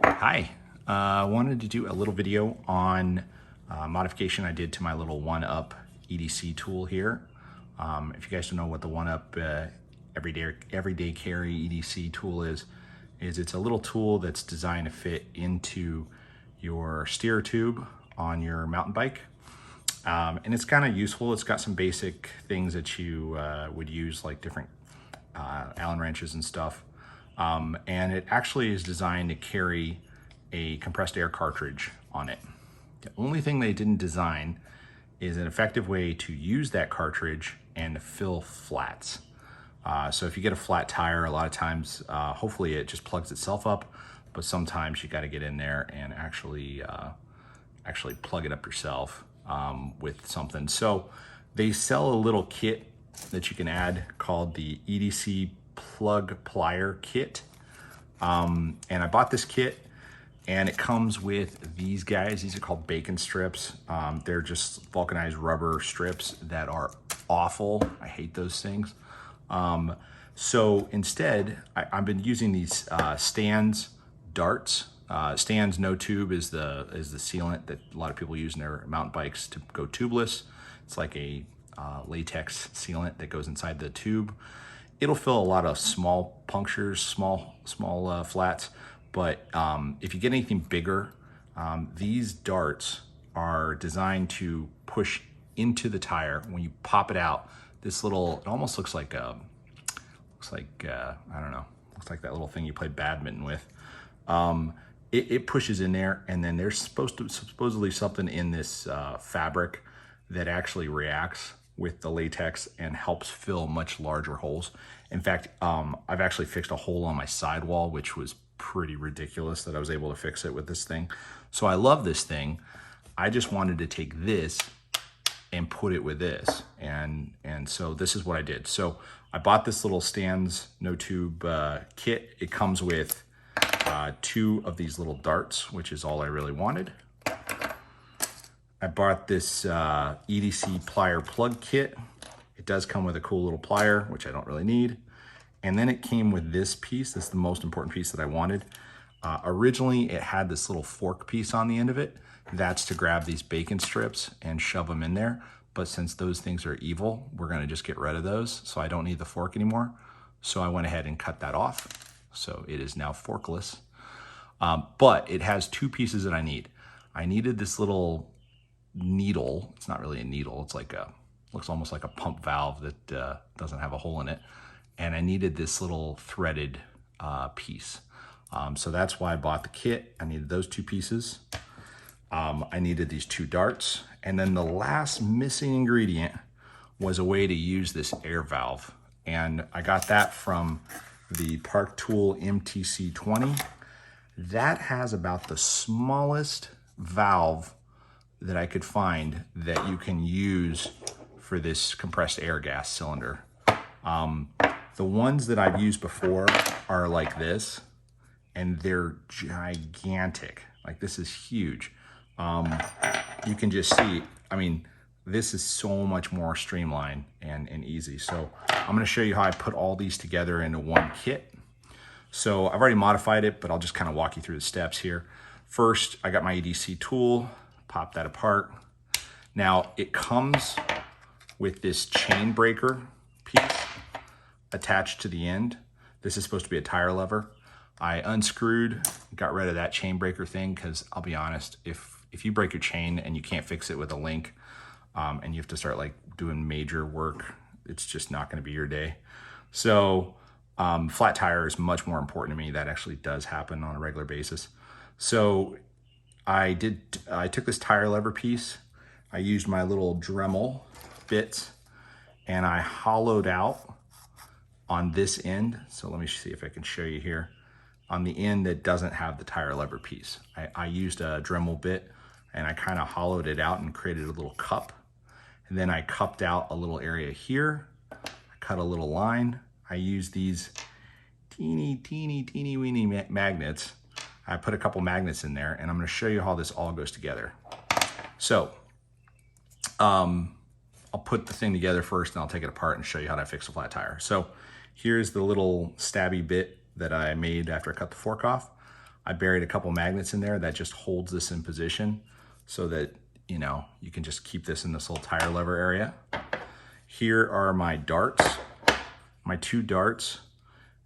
Hi, I wanted to do a little video on modification I did to my little One Up EDC tool here. If you guys don't know what the One Up everyday carry EDC tool is it's a little tool that's designed to fit into your steer tube on your mountain bike. And it's kind of useful. It's got some basic things that you would use, like different Allen wrenches and stuff. And it actually is designed to carry a compressed air cartridge on it. The only thing they didn't design is an effective way to use that cartridge and fill flats. So if you get a flat tire, a lot of times, hopefully it just plugs itself up, but sometimes you got to get in there and actually plug it up yourself with something. So they sell a little kit that you can add called the EDC plug plier kit. And I bought this kit and it comes with these guys. These are called bacon strips. They're just vulcanized rubber strips that are awful. I hate those things. So instead, I've been using these Stan's darts. Stan's no tube is the sealant that a lot of people use in their mountain bikes to go tubeless. It's like a latex sealant that goes inside the tube. It'll fill a lot of small punctures, small flats. But if you get anything bigger, these darts are designed to push into the tire. When you pop it out, this little, it almost looks like I don't know, looks like that little thing you play badminton with. It pushes in there, and then there's supposedly something in this fabric that actually reacts with the latex and helps fill much larger holes. In fact, I've actually fixed a hole on my sidewall, which was pretty ridiculous that I was able to fix it with this thing. So I love this thing. I just wanted to take this and put it with this. And so this is what I did. So I bought this little Stan's no tube kit. It comes with 2 of these little darts, which is all I really wanted. I bought this EDC plier plug kit. It does come with a cool little plier, which I don't really need. And then it came with this piece. This is the most important piece that I wanted. Originally, it had this little fork piece on the end of it. That's to grab these bacon strips and shove them in there. But since those things are evil, we're gonna just get rid of those. So I don't need the fork anymore. So I went ahead and cut that off. So it is now forkless. But it has 2 pieces that I need. I needed this little needle. It's not really a needle. It's like looks almost like a pump valve that doesn't have a hole in it. And I needed this little threaded piece. So that's why I bought the kit. I needed those 2 pieces. I needed these 2 darts. And then the last missing ingredient was a way to use this air valve. And I got that from the Park Tool MTC-20. That has about the smallest valve that I could find that you can use for this compressed air gas cylinder. The ones that I've used before are like this, and they're gigantic. Like, this is huge. You can just see, I mean, this is so much more streamlined and easy. So I'm gonna show you how I put all these together into one kit. So I've already modified it, but I'll just kind of walk you through the steps here. First, I got my EDC tool, pop that apart. Now, it comes with this chain breaker piece attached to the end. This is supposed to be a tire lever. I unscrewed, got rid of that chain breaker thing, because I'll be honest, if you break your chain and you can't fix it with a link, and you have to start like doing major work, it's just not gonna be your day. So flat tire is much more important to me. That actually does happen on a regular basis. So I took this tire lever piece, I used my little Dremel bits, and I hollowed out on this end. So let me see if I can show you here. On the end that doesn't have the tire lever piece, I used a Dremel bit and I kind of hollowed it out and created a little cup. And then I cupped out a little area here. I cut a little line. I used these teeny weeny magnets. I put a couple magnets in there, and I'm gonna show you how this all goes together. So I'll put the thing together first, and I'll take it apart and show you how to fix a flat tire. So here's the little stabby bit that I made after I cut the fork off. I buried a couple magnets in there that just holds this in position so that, you know, you can just keep this in this little tire lever area. Here are my darts, my 2 darts.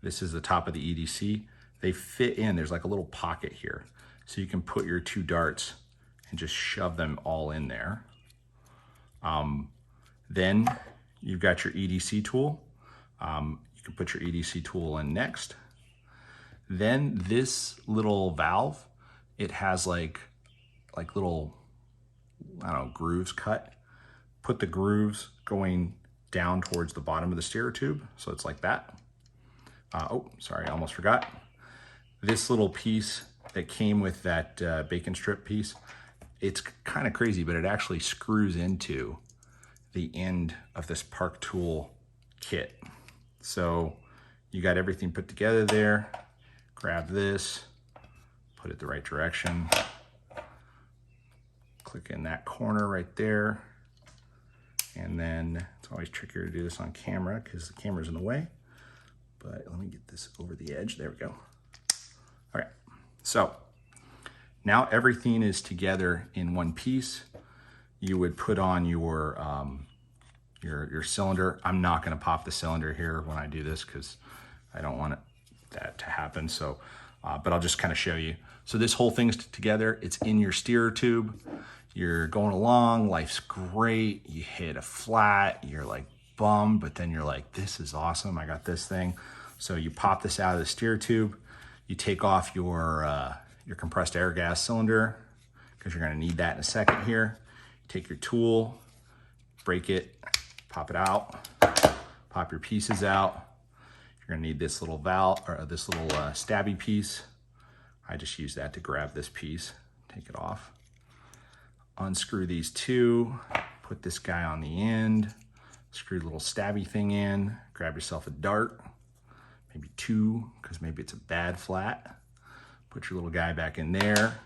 This is the top of the EDC. They fit in, there's like a little pocket here. So you can put your 2 darts and just shove them all in there. Then you've got your EDC tool. You can put your EDC tool in next. Then this little valve, it has like little, I don't know, grooves cut. Put the grooves going down towards the bottom of the steer tube. So it's like that. Oh, sorry, I almost forgot. This little piece that came with that bacon strip piece, it's kind of crazy, but it actually screws into the end of this Park Tool kit. So you got everything put together there. Grab this, put it the right direction. Click in that corner right there. And then it's always trickier to do this on camera because the camera's in the way. But let me get this over the edge. There we go. All right, so now everything is together in one piece. You would put on your cylinder. I'm not gonna pop the cylinder here when I do this because I don't want that to happen. So, but I'll just kind of show you. So this whole thing's together. It's in your steer tube. You're going along, life's great. You hit a flat, you're like bummed, but then you're like, this is awesome, I got this thing. So you pop this out of the steer tube. You take off your compressed air gas cylinder because you're gonna need that in a second here. Take your tool, break it, pop it out, pop your pieces out. You're gonna need this little valve, or this little stabby piece. I just use that to grab this piece, take it off. Unscrew these 2, put this guy on the end, screw the little stabby thing in, grab yourself a dart, maybe 2, because maybe it's a bad flat. Put your little guy back in there.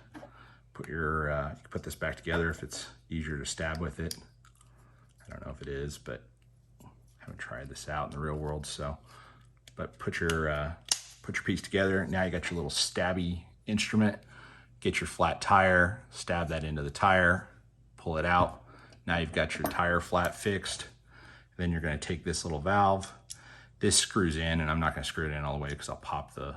Put your, you can put this back together if it's easier to stab with it. I don't know if it is, but I haven't tried this out in the real world, so. But put your piece together. Now you got your little stabby instrument. Get your flat tire, stab that into the tire, pull it out. Now you've got your tire flat fixed. Then you're gonna take this little valve. This screws in, and I'm not gonna screw it in all the way because I'll pop the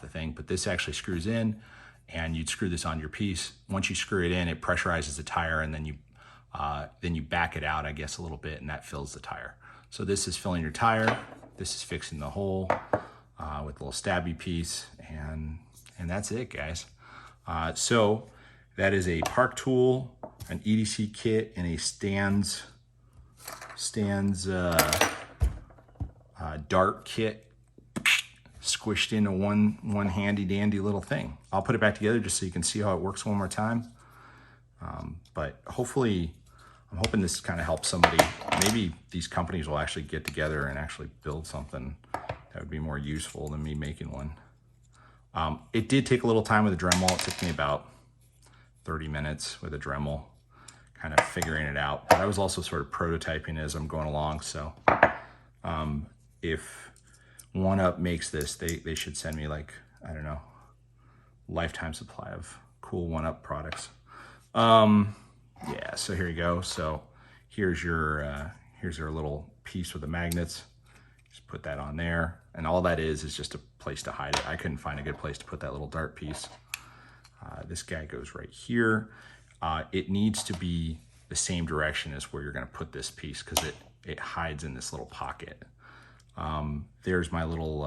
thing, but this actually screws in, and you'd screw this on your piece. Once you screw it in, it pressurizes the tire, and then you back it out, I guess, a little bit, and that fills the tire. So this is filling your tire. This is fixing the hole with a little stabby piece, and that's it, guys. So that is a Park Tool, an EDC kit, and a stands dart kit squished into one handy dandy little thing. I'll put it back together just so you can see how it works one more time. But hopefully, I'm hoping this kind of helps somebody. Maybe these companies will actually get together and actually build something that would be more useful than me making one. It did take a little time with a Dremel. It took me about 30 minutes with a Dremel, kind of figuring it out. But I was also sort of prototyping as I'm going along. So if One Up makes this, they should send me, like, I don't know, lifetime supply of cool One Up products. Yeah, so here you go. So here's your little piece with the magnets. Just put that on there. And all that is just a place to hide it. I couldn't find a good place to put that little dart piece. This guy goes right here. It needs to be the same direction as where you're gonna put this piece because it hides in this little pocket. There's my little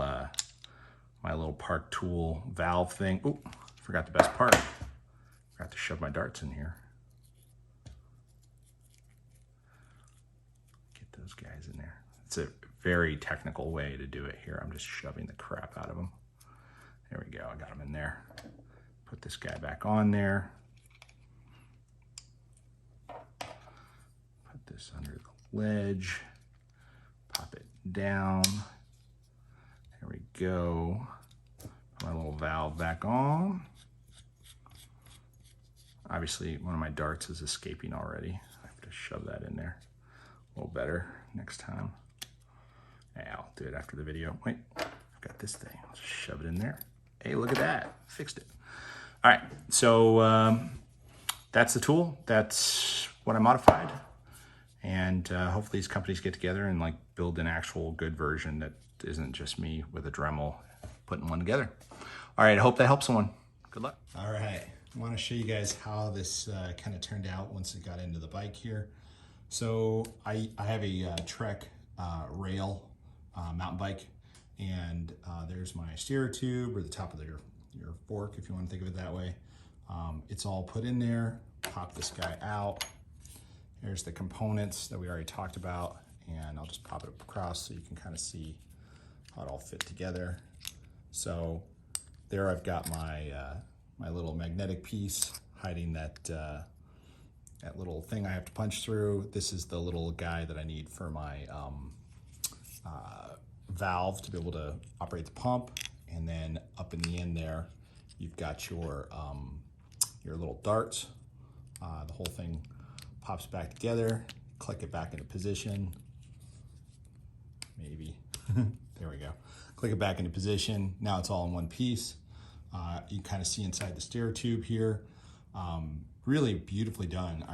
Park Tool valve thing. Oh, forgot the best part. Forgot to shove my darts in here. Get those guys in there. It's a very technical way to do it here. I'm just shoving the crap out of them. There we go, I got them in there. Put this guy back on there. Put this under the ledge. Pop it down. There we go. Put my little valve back on. Obviously, one of my darts is escaping already. I have to shove that in there a little better next time. Yeah, I'll do it after the video. Wait, I've got this thing. Let's shove it in there. Hey, look at that. fixed it. All right, so that's the tool. That's what I modified. And hopefully these companies get together and like build an actual good version that isn't just me with a Dremel putting one together. All right, I hope that helps someone. Good luck. All right, I want to show you guys how this kind of turned out once it got into the bike here. So I have a Trek rail mountain bike, and there's my steer tube, or the top of your fork, if you want to think of it that way. It's all put in there. Pop this guy out. Here's the components that we already talked about, and I'll just pop it across so you can kind of see how it all fit together. So there I've got my my little magnetic piece hiding that that little thing I have to punch through. This is the little guy that I need for my valve to be able to operate the pump. And then up in the end there, you've got your little darts. The whole thing pops back together, click it back into position. Maybe, there we go. Click it back into position. Now it's all in one piece. You can kind of see inside the steer tube here. Really beautifully done.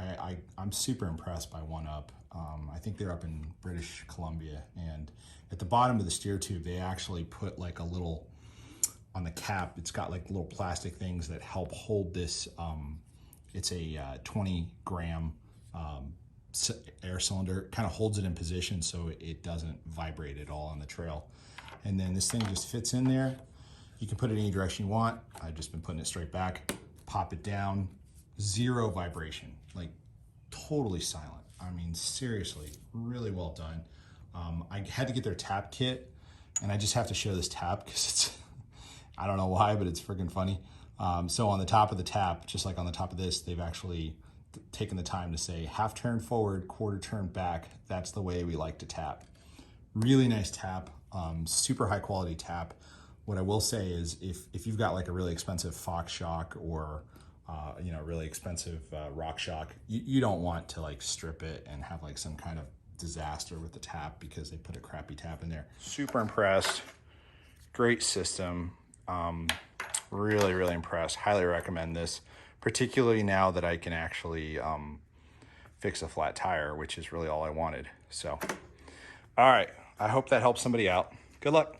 I'm super impressed by One Up. I think they're up in British Columbia, and at the bottom of the steer tube, they actually put like a little, on the cap, it's got like little plastic things that help hold this. It's a 20 gram air cylinder, kind of holds it in position so it doesn't vibrate at all on the trail. And then this thing just fits in there. You can put it any direction you want. I've just been putting it straight back. Pop it down, zero vibration, like totally silent. I mean, seriously, really well done. I had to get their tap kit, and I just have to show this tap because it's, I don't know why, but it's freaking funny. So on the top of the tap, just like on the top of this, they've actually taken the time to say half turn forward, quarter turn back. That's the way we like to tap. Really nice tap, super high quality tap. What I will say is if you've got like a really expensive Fox shock or you know, really expensive rock shock, you don't want to like strip it and have like some kind of disaster with the tap because they put a crappy tap in there. Super impressed. Great system. Really, really impressed. Highly recommend this, particularly now that I can actually fix a flat tire, which is really all I wanted. So, all right. I hope that helps somebody out. Good luck.